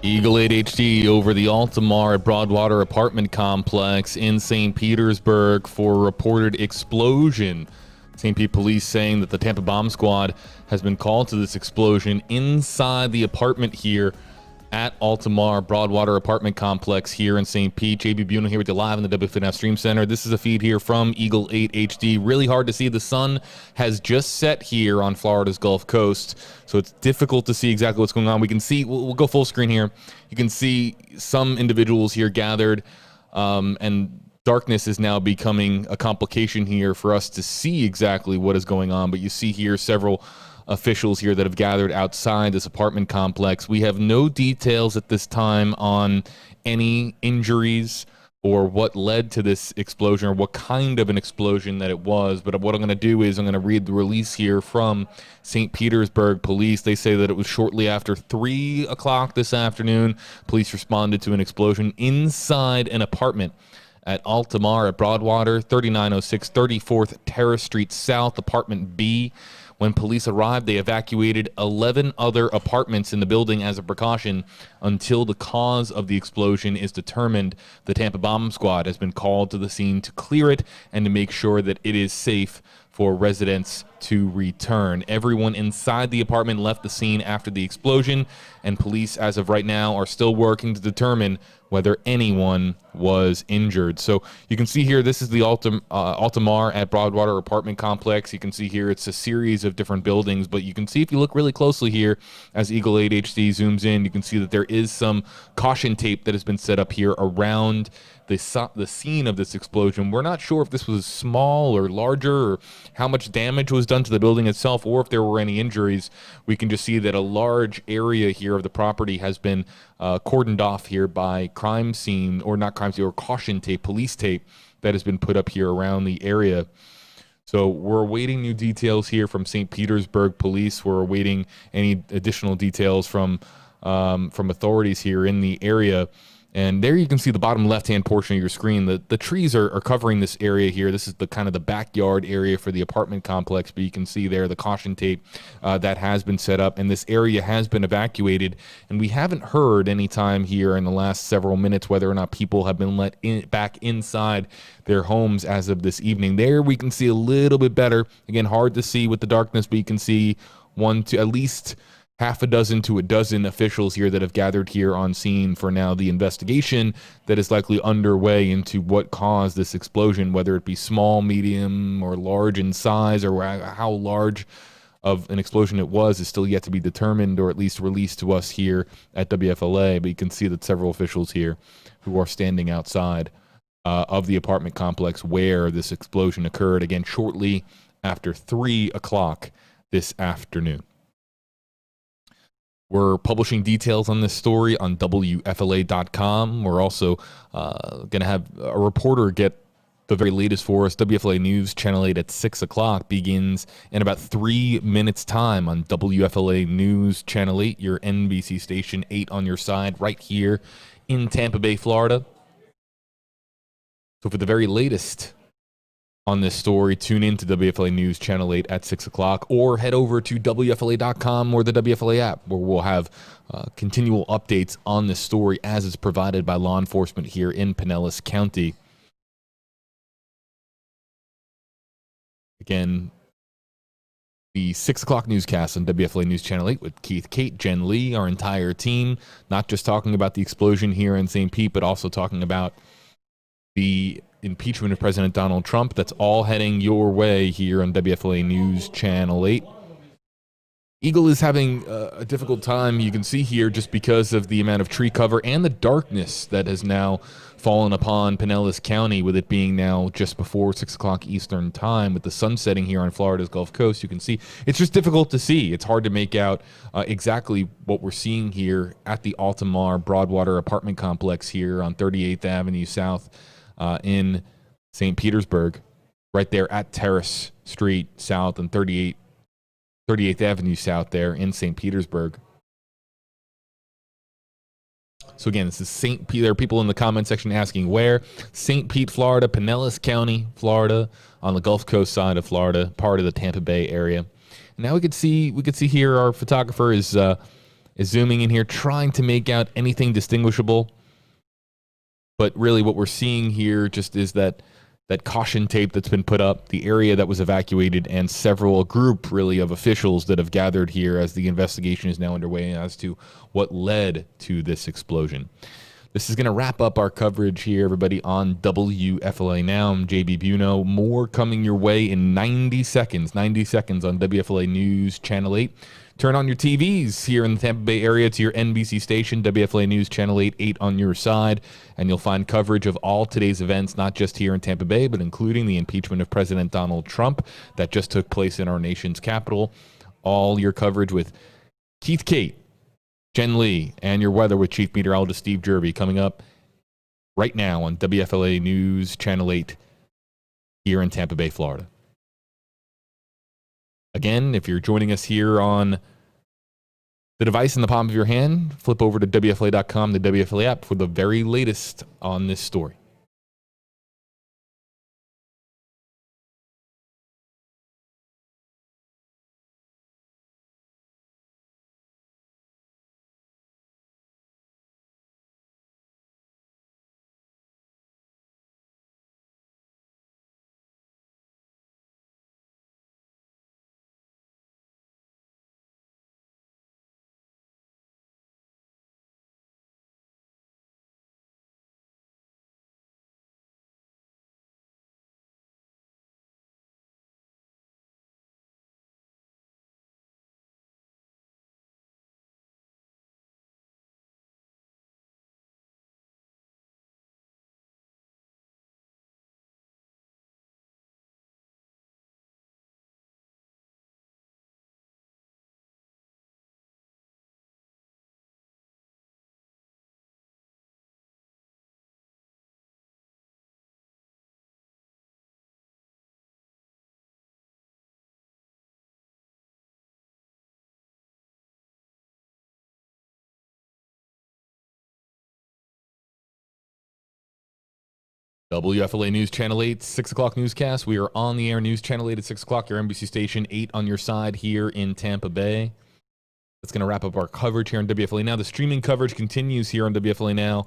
Eagle 8 HD over the Altamar at Broadwater apartment complex in St. Petersburg for a reported explosion. St. Pete police saying that the Tampa bomb squad has been called to this explosion inside the apartment here at Altamar Broadwater apartment complex here in St. Pete. JB Buno here with you live in the WFNF Stream Center. This is a feed here from Eagle 8 HD. Really hard to see. The sun has just set here on Florida's Gulf Coast, so it's difficult to see exactly what's going on. We can see, we'll go full screen here. You can see some individuals here gathered, and darkness is now becoming a complication here for us to see exactly what is going on. But you see here several officials here that have gathered outside this apartment complex. We have no details at this time on any injuries or what led to this explosion or what kind of an explosion that it was. But what I'm going to do is I'm going to read the release here from St. Petersburg police. They say that it was shortly after 3 o'clock this afternoon. Police responded to an explosion inside an apartment at Altamar at Broadwater, 3906 34th Terrace Street South, apartment B. When police arrived, they evacuated 11 other apartments in the building as a precaution until the cause of the explosion is determined. The Tampa bomb squad has been called to the scene to clear it and to make sure that it is safe for residents to return. Everyone inside the apartment left the scene after the explosion, and police, as of right now, are still working to determine whether anyone was injured. So you can see here, this is the Altamar at Broadwater apartment complex. You can see here it's a series of different buildings, but you can see if you look really closely here, as Eagle 8 HD zooms in, you can see that there is some caution tape that has been set up here around the scene of this explosion. We're not sure if this was small or larger or how much damage was done to the building itself or if there were any injuries. We can just see that a large area here of the property has been cordoned off here by crime scene, or not crime scene, or caution tape, police tape that has been put up here around the area. So we're awaiting new details here from St. Petersburg police. We're awaiting any additional details from authorities here in the area. And there you can see the bottom left-hand portion of your screen. The trees are covering this area here. This is the kind of the backyard area for the apartment complex, but you can see there the caution tape that has been set up, and this area has been evacuated. And we haven't heard any time here in the last several minutes whether or not people have been let back inside their homes as of this evening. There we can see a little bit better. Again, hard to see with the darkness, but you can see at least half a dozen to a dozen officials here that have gathered here on scene for now the investigation that is likely underway into what caused this explosion, whether it be small, medium, or large in size, or how large of an explosion it was is still yet to be determined, or at least released to us here at WFLA. But you can see that several officials here who are standing outside of the apartment complex where this explosion occurred, again, shortly after 3 o'clock this afternoon. We're publishing details on this story on WFLA.com. We're also going to have a reporter get the very latest for us. WFLA News Channel 8 at 6 o'clock begins in about 3 minutes' time on WFLA News Channel 8, your NBC station, 8 on your side, right here in Tampa Bay, Florida. So for the very latest on this story, tune in to WFLA News Channel 8 at 6 o'clock, or head over to WFLA.com or the WFLA app, where we'll have continual updates on this story as it's provided by law enforcement here in Pinellas County. Again, the 6 o'clock newscast on WFLA News Channel 8 with Keith, Kate, Jen Lee, our entire team, not just talking about the explosion here in St. Pete, but also talking about the impeachment of President Donald Trump. That's all heading your way here on WFLA News Channel 8. Eagle is having a difficult time, you can see here, just because of the amount of tree cover and the darkness that has now fallen upon Pinellas County, with it being now just before 6 o'clock Eastern time, with the sun setting here on Florida's Gulf Coast. You can see it's just difficult to see. It's hard to make out exactly what we're seeing here at the Altamar Broadwater apartment complex here on 38th Avenue South in St. Petersburg, right there at Terrace Street South and 38th Avenue South there in St. Petersburg. So again, this is St. Pete. There are people in the comment section asking where. St. Pete, Florida, Pinellas County, Florida, on the Gulf Coast side of Florida, part of the Tampa Bay area. And now we could see here our photographer is is zooming in here, trying to make out anything distinguishable. But really what we're seeing here just is that caution tape that's been put up, the area that was evacuated, and a group really of officials that have gathered here as the investigation is now underway as to what led to this explosion. This is going to wrap up our coverage here, everybody, on WFLA Now. I'm JB Buno. More coming your way in 90 seconds. 90 seconds on WFLA News Channel 8. Turn on your TVs here in the Tampa Bay area to your NBC station, WFLA News Channel 8 on your side, and you'll find coverage of all today's events, not just here in Tampa Bay, but including the impeachment of President Donald Trump that just took place in our nation's capital. All your coverage with Keith Kate, Jen Lee, and your weather with Chief Meteorologist Steve Jervy coming up right now on WFLA News Channel 8 here in Tampa Bay, Florida. Again, if you're joining us here on the device in the palm of your hand, flip over to WFLA.com, the WFLA app, for the very latest on this story. WFLA News Channel 8, 6 o'clock newscast. We are on the air, News Channel 8 at 6 o'clock, your NBC station, 8 on your side here in Tampa Bay. That's going to wrap up our coverage here on WFLA Now. The streaming coverage continues here on WFLA Now.